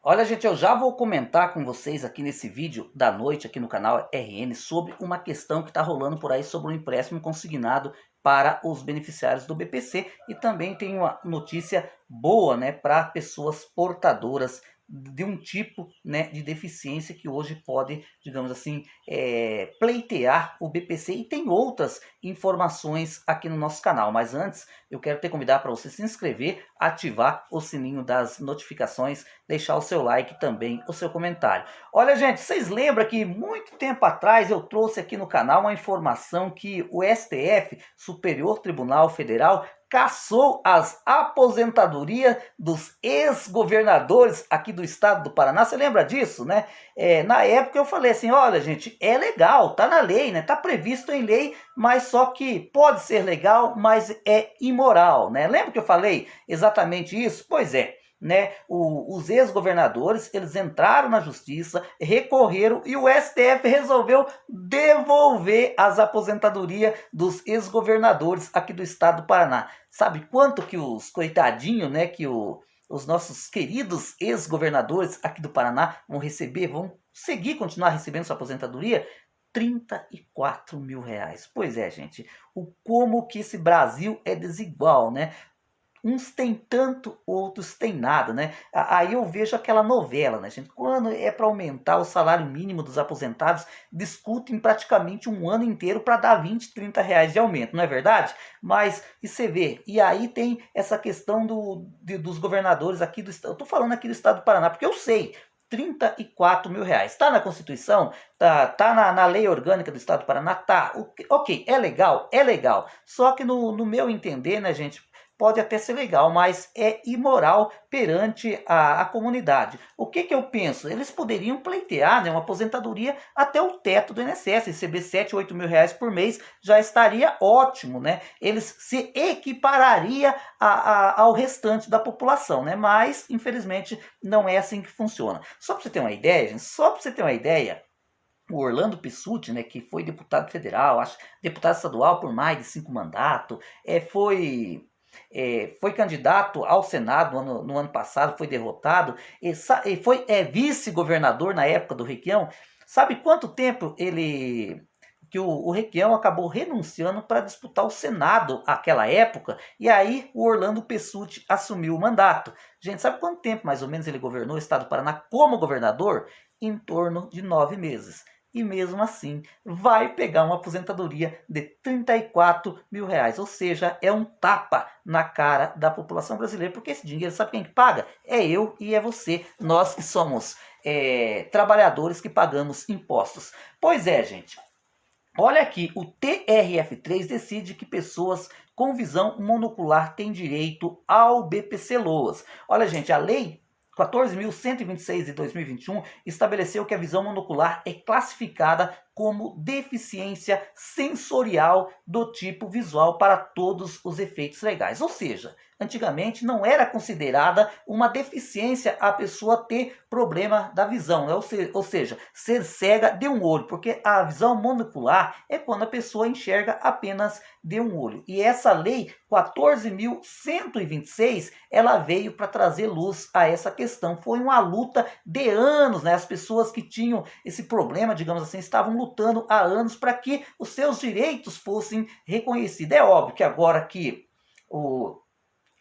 Olha, gente, eu já vou comentar com vocês aqui nesse vídeo da noite, aqui no canal RN, sobre uma questão que está rolando por aí sobre o empréstimo consignado para os beneficiários do BPC. E também tem uma notícia boa, né, para pessoas portadoras de um tipo, né, de deficiência que hoje pode, digamos assim, pleitear o BPC. E tem outras informações aqui no nosso canal. Mas antes, eu quero te convidar para você se inscrever, ativar o sininho das notificações, deixar o seu like e também o seu comentário. Olha, gente, vocês lembram que muito tempo atrás eu trouxe aqui no canal uma informação que o STF, Superior Tribunal Federal, cassou as aposentadorias dos ex-governadores aqui do estado do Paraná. Você lembra disso, né? Na época eu falei assim, olha, gente, é legal, tá na lei, né? Tá previsto em lei, mas só que pode ser legal, mas é imoral, né? Lembra que eu falei exatamente isso? Pois é. Né, os ex-governadores, eles entraram na justiça, recorreram e o STF resolveu devolver as aposentadorias dos ex-governadores aqui do estado do Paraná. Sabe quanto que os coitadinhos, né, os nossos queridos ex-governadores aqui do Paraná vão receber, vão continuar recebendo sua aposentadoria? R$ 34.000. Pois é, gente, como que esse Brasil é desigual, né? Uns têm tanto, outros têm nada, né? Aí eu vejo aquela novela, né, gente? Quando é para aumentar o salário mínimo dos aposentados, discutem praticamente um ano inteiro para dar 20, R$ 30 de aumento, não é verdade? Mas, e você vê, e aí tem essa questão dos governadores aqui do estado. Eu tô falando aqui do estado do Paraná, porque eu sei. R$ 34.000. Está na Constituição? Tá na lei orgânica do Estado do Paraná? Tá. Ok, é legal? É legal. Só que no meu entender, né, gente, pode até ser legal, mas é imoral perante a comunidade. O que eu penso? Eles poderiam pleitear, né, uma aposentadoria até o teto do INSS, receber 7, 8 mil reais por mês já estaria ótimo, né? Eles se equipararia ao restante da população, né? Mas, infelizmente, não é assim que funciona. Só para você ter uma ideia, gente, o Orlando Pissutti, né, que foi deputado federal, acho, deputado estadual por mais de 5 mandatos, foi candidato ao Senado no ano passado, foi derrotado, e foi vice-governador na época do Requião. Sabe quanto tempo que o Requião acabou renunciando para disputar o Senado naquela época, e aí o Orlando Pissutti assumiu o mandato. Gente, sabe quanto tempo mais ou menos ele governou o estado do Paraná como governador? Em torno de 9 meses. E mesmo assim vai pegar uma aposentadoria de R$ 34.000. Ou seja, é um tapa na cara da população brasileira, porque esse dinheiro, sabe quem que paga? É eu e é você, nós que somos trabalhadores que pagamos impostos. Pois é, gente. Olha aqui, o TRF3 decide que pessoas com visão monocular têm direito ao BPC-LOAS. Olha, gente, a lei 14.126 de 2021 estabeleceu que a visão monocular é classificada como deficiência sensorial do tipo visual para todos os efeitos legais. Ou seja, antigamente não era considerada uma deficiência a pessoa ter problema da visão, né? Ou seja, ser cega de um olho, porque a visão monocular é quando a pessoa enxerga apenas de um olho. E essa lei 14.126, ela veio para trazer luz a essa questão. Foi uma luta de anos, né? As pessoas que tinham esse problema, digamos assim, estavam lutando há anos para que os seus direitos fossem reconhecidos. É óbvio que agora que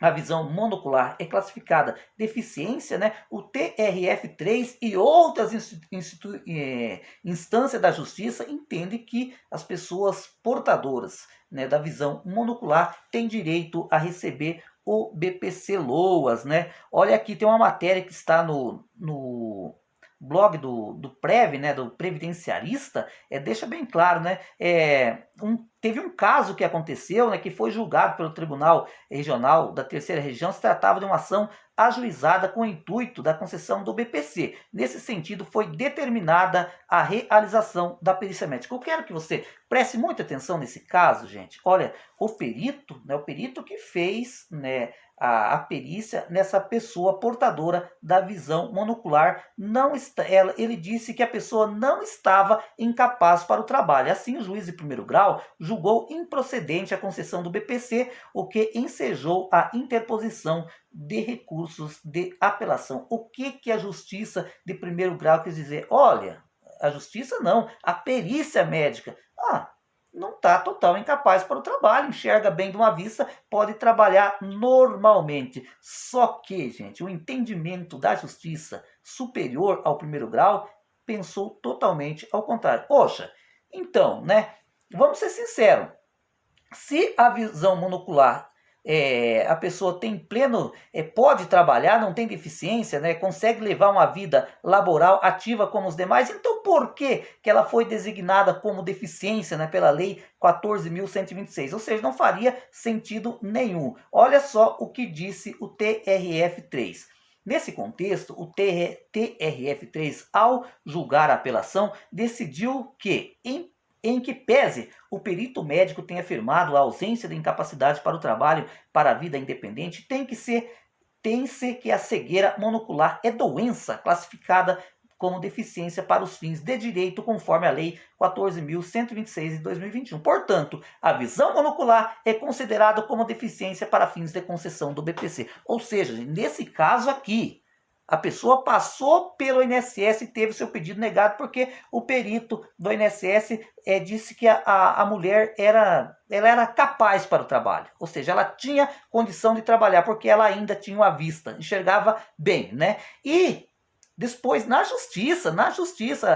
a visão monocular é classificada deficiência, né? O TRF3 e outras instâncias da justiça entendem que as pessoas portadoras, né, da visão monocular têm direito a receber o BPC-LOAS, né? Olha aqui, tem uma matéria que está no blog do Prev, né, do previdenciarista, deixa bem claro, né? Teve um caso que aconteceu, né, que foi julgado pelo Tribunal Regional da Terceira Região. Se tratava de uma ação ajuizada com o intuito da concessão do BPC. Nesse sentido, foi determinada a realização da perícia médica. Eu quero que você preste muita atenção nesse caso, gente. Olha, o perito, né, o perito que fez, né, a perícia nessa pessoa portadora da visão monocular. Ele disse que a pessoa não estava incapaz para o trabalho. Assim, o juiz de primeiro grau julgou improcedente a concessão do BPC, o que ensejou a interposição de recursos de apelação. O que a justiça de primeiro grau quis dizer? Olha, a justiça não, a perícia médica. Não está total incapaz para o trabalho, enxerga bem de uma vista, pode trabalhar normalmente. Só que, gente, o entendimento da justiça superior ao primeiro grau pensou totalmente ao contrário. Poxa, então, né, vamos ser sinceros, se a visão monocular a pessoa tem pleno, pode trabalhar, não tem deficiência, né, consegue levar uma vida laboral ativa como os demais, então por que ela foi designada como deficiência, né, pela lei 14.126? Ou seja, não faria sentido nenhum. Olha só o que disse o TRF3. Nesse contexto, o TRF3, ao julgar a apelação, decidiu que, em que pese o perito médico tenha afirmado a ausência de incapacidade para o trabalho para a vida independente, tem-se que a cegueira monocular é doença classificada como deficiência para os fins de direito conforme a Lei 14.126 de 2021. Portanto, a visão monocular é considerada como deficiência para fins de concessão do BPC. Ou seja, nesse caso aqui, a pessoa passou pelo INSS e teve seu pedido negado porque o perito do INSS disse que a mulher ela era capaz para o trabalho. Ou seja, ela tinha condição de trabalhar porque ela ainda tinha uma vista, enxergava bem, né? E depois, na justiça,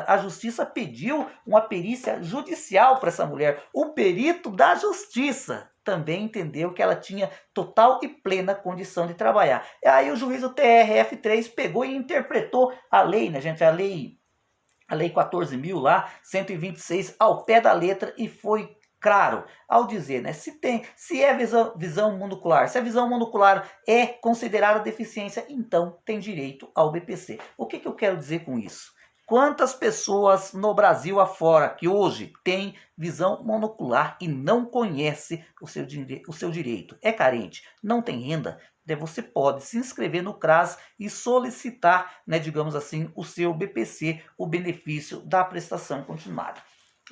a justiça pediu uma perícia judicial para essa mulher. O perito da justiça também entendeu que ela tinha total e plena condição de trabalhar. E aí o juiz do TRF3 pegou e interpretou a lei, né, gente? A lei 14.126 ao pé da letra e foi claro ao dizer, né, se é visão monocular, se a visão monocular é considerada deficiência, então tem direito ao BPC. O que eu quero dizer com isso? Quantas pessoas no Brasil afora que hoje têm visão monocular e não conhece o seu direito? É carente, não tem renda? Você pode se inscrever no CRAS e solicitar, né, digamos assim, o seu BPC, o benefício da prestação continuada.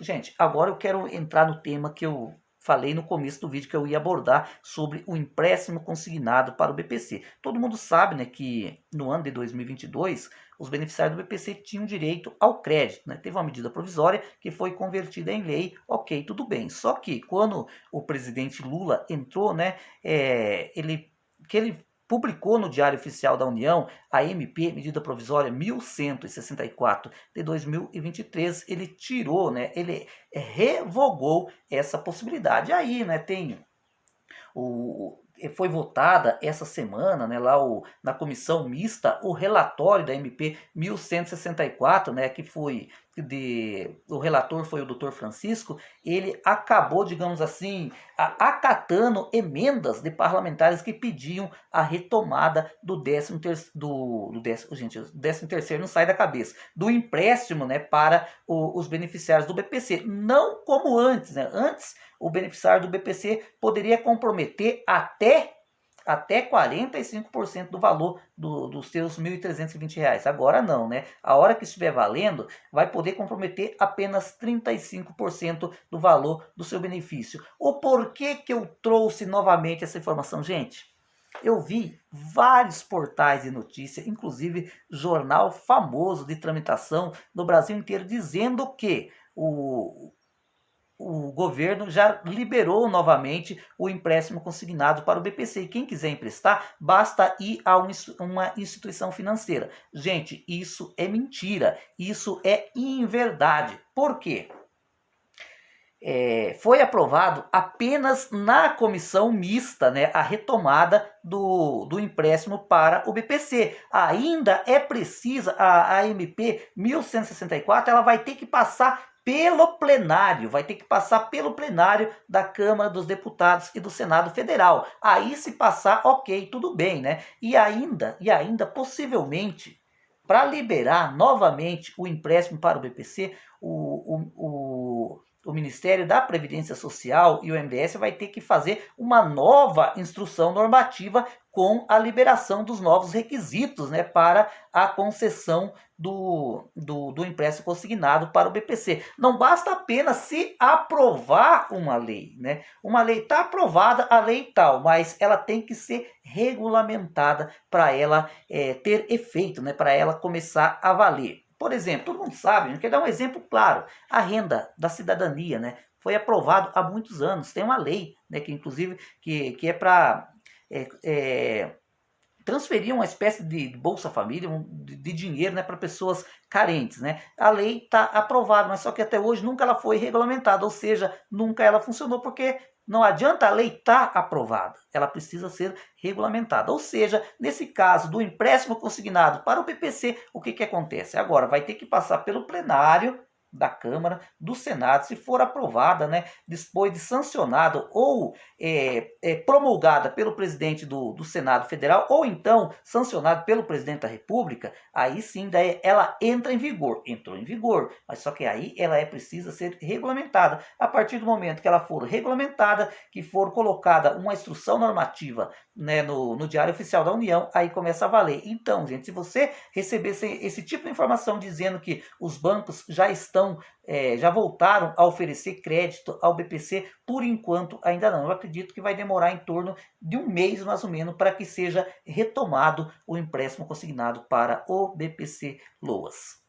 Gente, agora eu quero entrar no tema que eu falei no começo do vídeo que eu ia abordar sobre o empréstimo consignado para o BPC. Todo mundo sabe, né, que no ano de 2022 os beneficiários do BPC tinham direito ao crédito, né? Teve uma medida provisória que foi convertida em lei, ok, tudo bem. Só que quando o presidente Lula entrou, né, ele publicou no Diário Oficial da União a MP, medida provisória 1164 de 2023, ele tirou, né, ele revogou essa possibilidade. Aí, né, foi votada essa semana, né, na comissão mista, o relatório da MP 1164, né, que foi o relator foi o Dr. Francisco. Ele acabou, digamos assim, acatando emendas de parlamentares que pediam a retomada do 13º, não sai da cabeça, do empréstimo, né, para os beneficiários do BPC. Não como antes, né? Antes, o beneficiário do BPC poderia comprometer até 45% do valor dos seus R$ 1.320. Agora não, né? A hora que estiver valendo, vai poder comprometer apenas 35% do valor do seu benefício. O porquê que eu trouxe novamente essa informação, gente? Eu vi vários portais de notícia, inclusive jornal famoso de tramitação no Brasil inteiro, dizendo que o governo já liberou novamente o empréstimo consignado para o BPC. E quem quiser emprestar, basta ir a uma instituição financeira. Gente, isso é mentira. Isso é inverdade. Por quê? Foi aprovado apenas na comissão mista, né, a retomada do empréstimo para o BPC. Ainda é precisa, a MP 1164, ela vai ter que passar pelo plenário, da Câmara dos Deputados e do Senado Federal. Aí, se passar, ok, tudo bem, né? E ainda possivelmente, para liberar novamente o empréstimo para o BPC, o Ministério da Previdência Social e o MDS vai ter que fazer uma nova instrução normativa com a liberação dos novos requisitos, né, para a concessão do empréstimo consignado para o BPC. Não basta apenas se aprovar uma lei, né? Uma lei está aprovada, a lei tal, mas ela tem que ser regulamentada para ela ter efeito, né? Para ela começar a valer. Por exemplo, todo mundo sabe, eu quero dar um exemplo claro, a renda da cidadania, né? Foi aprovado há muitos anos, tem uma lei, né, que inclusive que é para transferir uma espécie de Bolsa Família, de dinheiro, né, para pessoas carentes, né? A lei está aprovada, mas só que até hoje nunca ela foi regulamentada, ou seja, nunca ela funcionou, porque não adianta a lei estar aprovada, ela precisa ser regulamentada. Ou seja, nesse caso do empréstimo consignado para o PPC, o que acontece? Agora vai ter que passar pelo plenário da Câmara, do Senado, se for aprovada, né, depois de sancionada ou promulgada pelo presidente do Senado Federal, ou então sancionado pelo presidente da República, aí sim daí ela entra em vigor. Entrou em vigor, mas só que aí ela precisa ser regulamentada. A partir do momento que ela for regulamentada, que for colocada uma instrução normativa, né, no Diário Oficial da União, aí começa a valer. Então, gente, se você receber esse tipo de informação dizendo que os bancos já voltaram a oferecer crédito ao BPC, por enquanto ainda não. Eu acredito que vai demorar em torno de um mês, mais ou menos, para que seja retomado o empréstimo consignado para o BPC Loas.